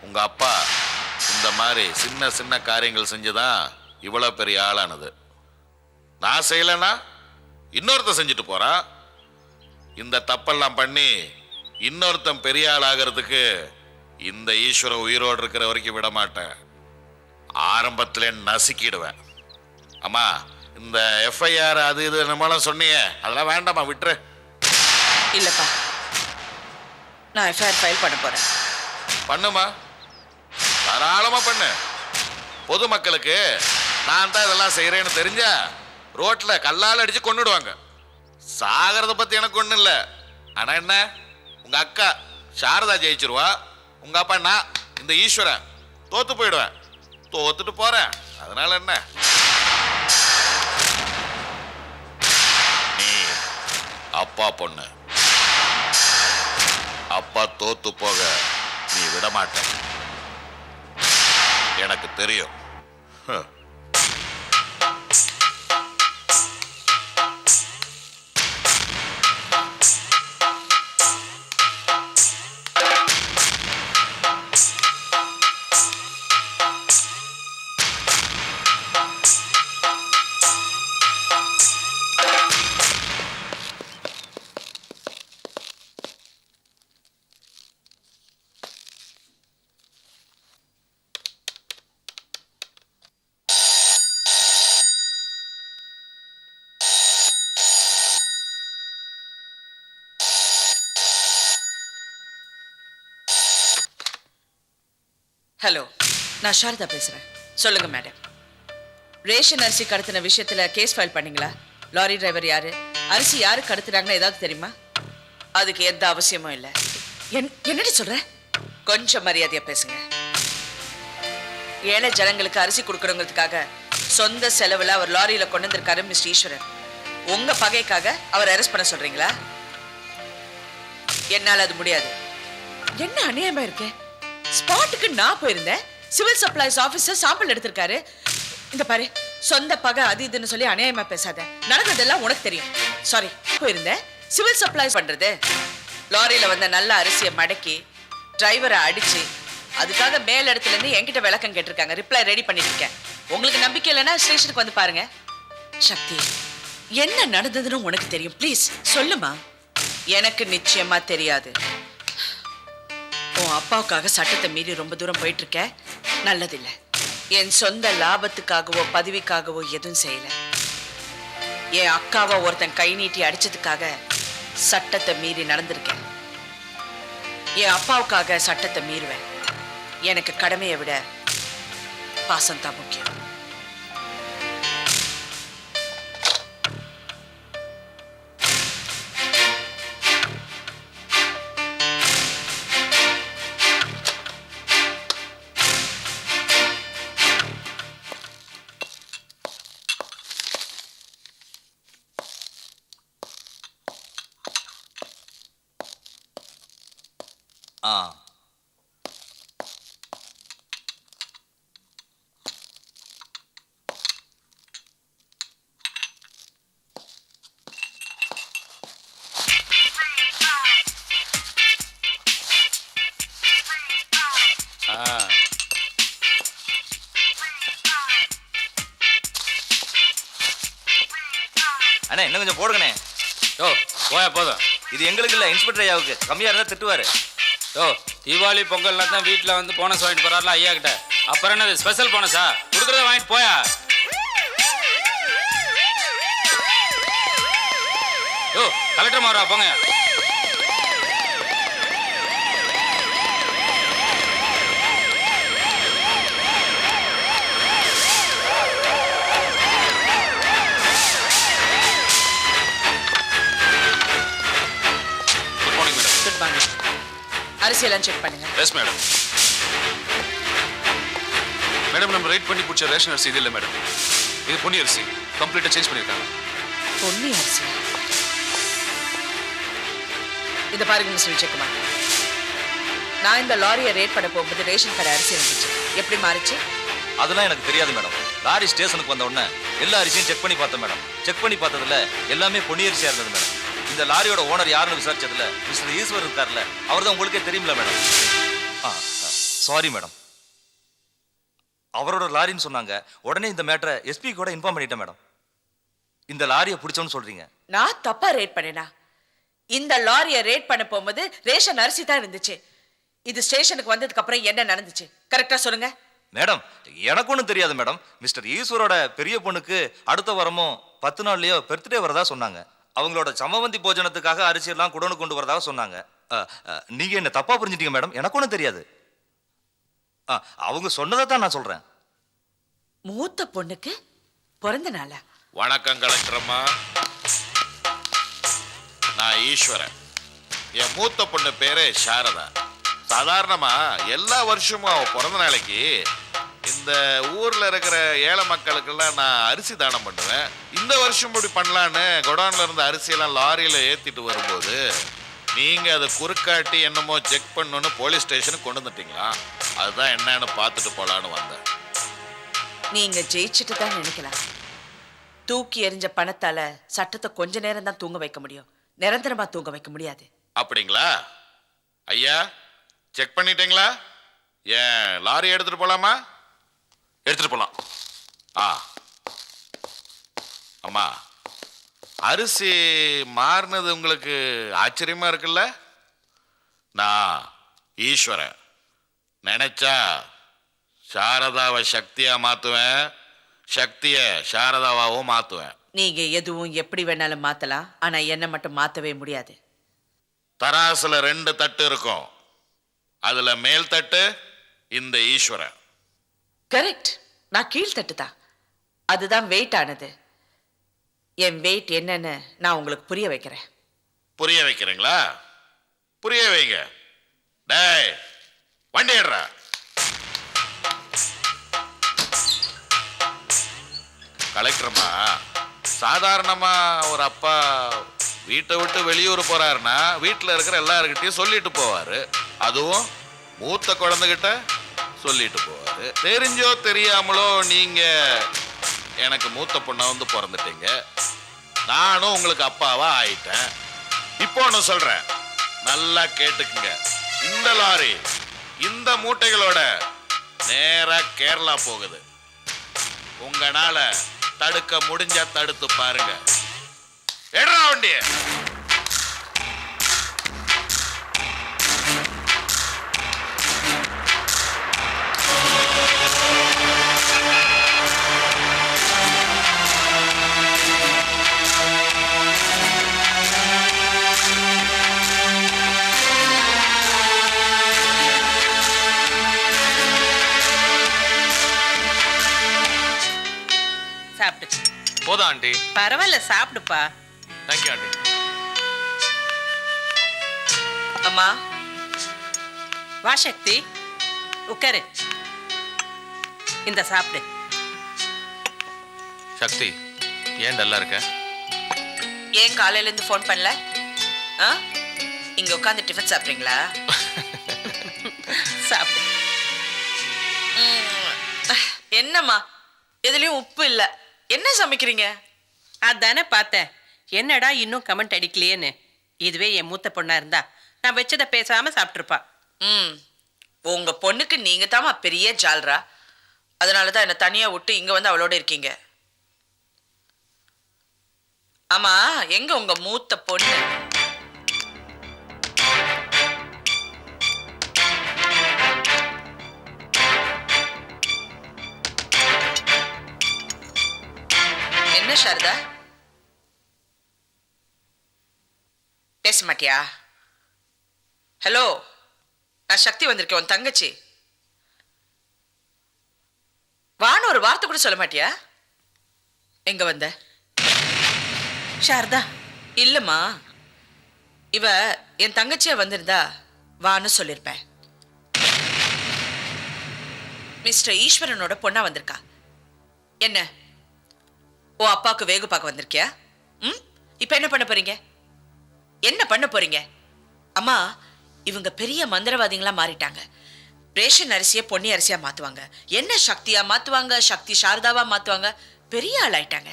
உங்க அப்பா இந்த மாதிரி சின்ன சின்ன காரியங்கள் செஞ்சுதான் இவ்வளவு பெரிய ஆளானது. நான் செய்யலன்னா இன்னொருத்தன் செஞ்சுட்டு போறான். இந்த தப்பெல்லாம் பண்ணி இன்னொருத்தன் பெரிய ஆள் ஆகிறதுக்கு இந்த ஈஸ்வரன் உயிரோடு இருக்கிற வரைக்கும் விட மாட்டேன். ஆரம்பத்திலே நசுக்கிடுவேன். அம்மா, இந்த எஃப்ஐஆர் அது இது நம்மளாம் சொன்னியே, அதெல்லாம் வேண்டாமா, விட்டுரு. இல்லப்பா, நான் எஃப்ஐஆர் ஃபைல் பண்ண போறேன். பண்ணுமா, தாராளமா பண்ணு. பொதுமக்களுக்கு நான் தான் இதெல்லாம் செய்யறேன்னு தெரிஞ்சா ரோட்ல கல்லால் அடிச்சு கொண்டுடுவாங்க. சாகிறத பத்தி எனக்கு ஒண்ணு இல்லை. ஆனா என்ன, உங்க அக்கா சாரதா ஜெயிச்சிருவா, உங்க அப்பா நான் இந்த ஈஸ்வரன் தோத்து போயிடுவேன். தோத்துட்டு போறேன், அதனால என்ன? நீ அப்பா பொண்ணு, அப்பா தோத்து போக நீ விட மாட்ட, எனக்கு தெரியும். ஹலோ, நான் சாரதா பேசுறேன். சொல்லுங்க மேடம். ரேஷன் அரிசி கடத்தின விஷயத்துல கேஸ் ஃபைல் பண்ணீங்களா? லாரி டிரைவர் யாரு, அரிசி யாரு கடத்துறாங்கன்னு ஏதாவது தெரியுமா? அதுக்கு எந்த அவசியமும் இல்லை. என்னடி சொல்ற? கொஞ்சம் மரியாதையா பேசுங்க. ஏழை ஜனங்களுக்கு அரிசி கொடுக்கணுங்கிறதுக்காக சொந்த செலவுல அவர் லாரியில கொண்டு வந்திருக்காரு மிஸ்டர் ஈஸ்வரன். உங்க பகைக்காக அவர் அரெஸ்ட் பண்ண சொல்றீங்களா? என்னால அது முடியாது. என்ன அநியாயமா இருக்கு? ஸ்பாட்டுக்கு நான் போயிருந்தேன். சிவில் சப்ளைஸ் ஆபீசர் சாம்பிள் எடுத்திருக்காரு. இந்த பாரு, சொந்த பகை அது இதுன்னு சொல்லி அநியாயமா பேசாத. நடந்ததெல்லாம் உனக்கு தெரியும். சாரி, போயிருந்தேன். சிவில் சப்ளைஸ் பண்றது, லாரியில வந்த நல்ல அரிசியை மடக்கி டிரைவரை அடிச்சு அதுக்காக மேல் இடத்துல இருந்து என்கிட்ட விளக்கம் கேட்டிருக்காங்க. ரிப்ளை ரெடி பண்ணிட்டு இருக்கேன். உங்களுக்கு நம்பிக்கை இல்லைன்னா ஸ்டேஷனுக்கு வந்து பாருங்க. சக்தி, என்ன நடந்ததுன்னு உனக்கு தெரியும். ப்ளீஸ் சொல்லுமா. எனக்கு நிச்சயமா தெரியாது. உன் அப்பாவுக்காக சட்டத்தை மீறி ரொம்ப தூரம் போயிட்டு இருக்க, நல்லதில்லை. என் சொந்த லாபத்துக்காகவோ பதவிக்காகவோ எதுவும் செய்யல. என் அக்காவை ஒருத்தன் கை நீட்டி அடிச்சதுக்காக சட்டத்தை மீறி நடந்திருக்கேன். என் அப்பாவுக்காக சட்டத்தை மீறுவேன். எனக்கு கடமையை விட பாசம் தான் முக்கியம். ஆ, அண்ணே இன்னும் கொஞ்சம் போடுங்கண்ணே. யோ போயா போதும். இது எங்களுக்கு இல்லை, இன்ஸ்பெக்டர் ஐயாவுக்கு. கம்மியாக இருந்தால் திட்டுவார். யோ தீபாவளி பொங்கல்னா தான் வீட்டில் வந்து போனஸ் வாங்கிட்டு போறாருல ஐயா கிட்ட. அப்புறம் என்னது ஸ்பெஷல் போனஸா? கொடுக்குறத வாங்கிட்டு போயா. யோ கலெக்டர் மாறா போங்க. Good morning madam. Good morning. அரிசியெல்லாம் செக் பண்ணுங்க. Yes madam. மேடம் நம்ம ரைட் பண்ணி பிடிச்ச ரேஷன் அரிசி இது இல்லை மேடம். இது பொன்னி அரிசி. கம்ப்ளீட்டாக சேஞ்ச் பண்ணியிருக்காங்க. பொன்னி அரிசி. இதை பாருங்க மிஸ்டர் விஜயகுமார், நான் இந்த லாரியை ரேட் பண்ண போகும்போது ரேஷன் கடை அரிசி இருந்துச்சு. எப்படி மாறிச்சு? அதெல்லாம் எனக்கு தெரியாது மேடம். லாரி ஸ்டேஷனுக்கு வந்த உடனே எல்லா அரிசியும் செக் பண்ணி பார்த்தேன் மேடம். செக் பண்ணி பார்த்ததுல எல்லாமே பொன்னி அரிசியாக இருந்தது மேடம். இந்த லாரியோட ஓனர் யாருன்னு விசாரிச்சதுல மிஸ்டர் ஈஸ்வர் இருக்கார்ல, அவர் தான் உங்களுக்கே தெரியுமில்ல மேடம். Sorry madam. அவரோட லாரின்னு சொன்னாங்க. உடனே இந்த மேட்டரை எஸ்பி கூட இன்ஃபார்ம் பண்ணிட்டேன் மேடம். இந்த லாரியை பிடிச்சோன்னு சொல்றீங்க. நான் தப்பா ரேட் பண்ணேனா? இந்த லாரியை ரேட் பண்ண போகும்போது ரேஷன் அரிசி தான் இருந்துச்சு. இது ஸ்டேஷனுக்கு வந்ததுக்கு அப்புறம் என்ன நடந்துச்சு கரெக்டா சொல்லுங்க. மேடம் எனக்கு ஒன்றும் தெரியாது மேடம். மிஸ்டர் ஈஸ்வரோட பெரிய பொண்ணுக்கு அடுத்த வாரமும் 10 நாள்லயோ பர்த்டே வரதா சொன்னாங்க. அவங்களோட சமவந்தி போஜனத்துக்காக அரிசி எல்லாம் குடோனு கொண்டு வரதாக சொன்னாங்க. நீங்க என்ன தப்பா புரிஞ்சிட்டீங்க மேடம். எனக்கு ஒன்றும் தெரியாது. அவங்க சொன்னதை தான் நான் சொல்றேன். மூத்த பொண்ணுக்கு பிறந்த நாளா? வணக்கம் கலெக்டர் அம்மா. நான் ஈஸ்வரன். என் மூத்த பொண்ணு பேரு சாரதா. சாதாரணமா எல்லா வருஷமும் அவ பிறந்த நாளைக்கு இந்த ஊர்ல இருக்கிற ஏழை மக்களுக்கெல்லாம் நான் அரிசி தானம் பண்ணுவேன். இந்த வருஷம் இப்படி பண்ணலான்னு குடோன்ல இருந்த அரிசியெல்லாம் லாரியில ஏத்திட்டு வரும்போது நீங்க அதை குறுக்காட்டி என்னமோ செக் பண்ணணும்னு போலீஸ் ஸ்டேஷனுக்கு கொண்டு வந்துட்டீங்களா? அதுதான் என்னன்னு பார்த்துட்டு போலான்னு வந்தேன். நீங்க ஜெயிச்சுட்டு தான் நினைக்கலாம். தூக்கி எறிஞ்ச பணத்தால சட்டத்தை கொஞ்ச நேரம் தான் தூங்க வைக்க முடியும், நிரந்தரமா தூங்க வைக்க முடியாது. அப்படிங்களா? ஐயா செக் பண்ணிட்டீங்களா? ஏன் லாரி எடுத்துட்டு போலாமா? எடுத்துட்டு போலாம். அம்மா அரிசி மாறினது உங்களுக்கு ஆச்சரியமா இருக்குல்ல? நான் ஈஸ்வரன் நினைச்சா சாரதாவை சக்தியா மாத்துவேன், சக்திய சாரதாவாவும் மாத்துவேன். நீங்க எதுவும் எப்படி வேணாலும் மாத்தலாம், ஆனா என்ன மட்டும் மாத்தவே முடியாது. தராசுல 2 தட்டு இருக்கும். அதுல மேல் தட்டு இந்த ஈஸ்வரன். கரெக்ட். நான் கீழ்த்தட்டு தான். அதுதான் வெயிட் ஆனது. என் வெயிட் என்னன்னு நான் உங்களுக்கு புரிய வைக்கிறேன். புரிய வைக்கிறீங்களா? புரிய வைங்க. டேய் வண்டி ஏடுறா. கலெக்டர்மா, சாதாரணமா ஒரு அப்பா வீட்டை விட்டு வெளியூர் போறாருன்னா வீட்டில் இருக்கிற எல்லாருக்கிட்டையும் சொல்லிட்டு போவாரு. அதுவும் மூத்த குழந்தைகிட்ட சொல்லிட்டு போவாரு. தெரிஞ்சோ தெரியாமலோ நீங்க எனக்கு மூத்த பொண்ணை வந்து பிறந்துட்டீங்க. நானும் உங்களுக்கு அப்பாவா ஆயிட்டேன். இப்போ ஒன்று சொல்றேன், நல்லா கேட்டுக்குங்க. இந்த லாரி இந்த மூட்டைகளோட நேரா கேரளா போகுது. உங்களால தடுக்க முடிஞ்சா தடுத்து பாருங்க. எடுறா வண்டிய. சாப்பிடு. போதா ஆண்டி? பரவாயில்ல சாப்பிடுப்பா. Thank you aunty. அம்மா வா சக்தி, உட்காரு. இந்த சாப்பிடு. சக்தி ஏன் டல்லா இருக்க? ஏன் காலையில இருந்து ஃபோன் பண்ணல? இங்க உட்காந்து டிஃபன் சாப்பிட்றீங்களா? சாப்பிடு. என்னம்மா எதுலயும் உப்பு இல்ல, என்ன சமைக்கிறீங்க? அதானே பார்த்தேன், என்னடா இன்னும் கமெண்ட் அடிக்கலையேன்னு. இதுவே என் மூத்த பொண்ணா இருந்தா நான் வச்சதை பேசாம சாப்பிட்டுருப்பா. உங்க பொண்ணுக்கு நீங்க தாமா பெரிய ஜால்ரா. அதனாலதான் என்ன தனியா விட்டு இங்க வந்து அவளோட இருக்கீங்க. ஆமா, எங்க உங்க மூத்த பொண்ணு? என்ன சாரதா, பேச மாட்டியா? ஹலோ, நான் சக்தி வந்திருக்கேன், உன் தங்கச்சி. வான்னு ஒரு வார்த்தை கூட சொல்ல மாட்டியா? எங்க வந்த? சாரதா, இல்லம்மா, இவ என் தங்கச்சியா வந்திருந்தா வான்னு சொல்லிருப்பேன். மிஸ்டர் ஈஸ்வரனோட பொண்ணா வந்திருக்கா. என்ன ஓ அப்பாவுக்கு வேகு பார்க்க வந்திருக்கியா? இப்ப என்ன பண்ண போறீங்க? என்ன பண்ண போறீங்க? அம்மா, இவங்க பெரிய மந்திரவாதிகளா மாறிட்டாங்க. ரேஷன் அரிசியை பொன்னி அரிசியா மாத்துவாங்க, என்ன சக்தியா மாத்துவாங்க, சக்தி சாரதாவா மாத்துவாங்க, பெரிய ஆள் ஆயிட்டாங்க.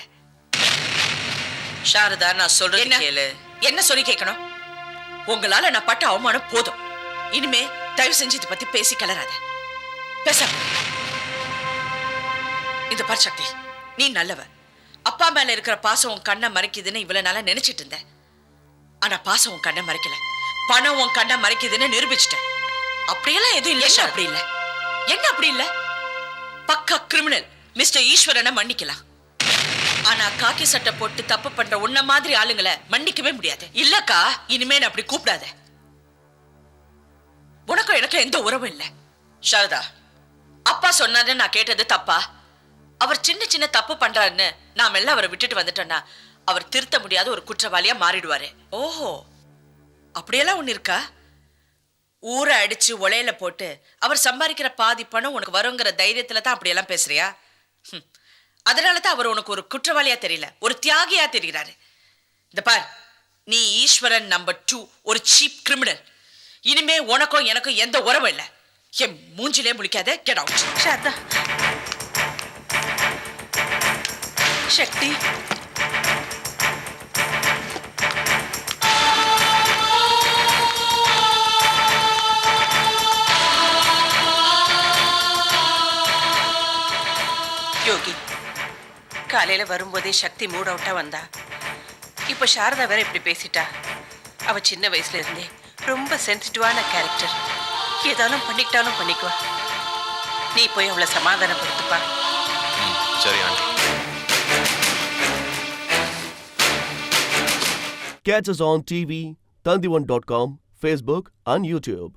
சாரதா, நான் சொல்றேன் கேளு. என்ன சொல்லி கேட்கணும்? உங்களால நான் பட்ட அவமானம் போதும். இனிமே தயவு செஞ்சு இதை பத்தி பேசி கிளறாத. பேசாம இந்த பார் சக்தி, நீ நல்லவ. அப்பா மேல இருக்கிற பாசம் உன் கண்ணை மறைக்குதுன்னு இவ்வளவு நாளா நினைச்சிட்டு இருந்தேன். ஆனா பாசம் உன் கண்ணை மறைக்கல, பணம் உன் கண்ணை மறைக்குதுன்னு நிரூபிச்சிட்டேன். அப்படியெல்லாம் எதுவும் இல்லை. அப்படி இல்ல. என்ன அப்படி இல்ல? பக்கா கிரிமினல் மிஸ்டர் ஈஸ்வரனை மன்னிக்கலாம். ஆனா காக்கி சட்டை போட்டு தப்பு பண்ற உன்ன மாதிரி ஆளுங்களை மன்னிக்கவே முடியாது. இல்லக்கா, இனிமே நான் அப்படி கூப்பிடாத. உனக்கும் எனக்கும் எந்த உறவும் இல்லை. சாரதா, அப்பா சொன்னாரு நான் கேட்டது தப்பா? அவர் சின்ன சின்ன தப்பு பண்றாருன்னு நாம எல்லாம் அவரை விட்டுட்டு வந்துட்டோம்னா அவர் திருத்த முடியாத ஒரு குற்றவாளியா மாறிடுவாரு. ஓஹோ, அப்படியெல்லாம் ஒண்ணு இருக்கா? ஊரை அடிச்சு ஒலையில போட்டு அவர் சம்பாதிக்கிற பாதி பணம் உனக்கு வருங்கிற தைரியத்துல தான் அப்படியெல்லாம் பேசுறியா? அதனாலதான் அவர் உனக்கு ஒரு குற்றவாளியா தெரியல, ஒரு தியாகியா தெரிகிறாரு. இந்த பார், நீ ஈஸ்வரன் நம்பர் 2, ஒரு சீப் கிரிமினல். இனிமே உனக்கும் எனக்கும் எந்த உறவும் இல்லை. என் மூஞ்சிலே முழிக்காத. Get out. சாரதா. சக்தி, யோகி, காலையில வரும்போதே சக்தி மூட் அவுட்டா வந்தா. இப்ப சாரதா வேற இப்படி பேசிட்டா. அவ சின்ன வயசுல இருந்தே ரொம்ப சென்சிட்டிவான கேரக்டர். ஏதாலும் பண்ணிக்கிட்டாலும் பண்ணிக்குவா. நீ போய் அவளை சமாதானப்படுத்துப்பா. சரி aunty. Catch us on TV, Tandivan.com, Facebook and YouTube.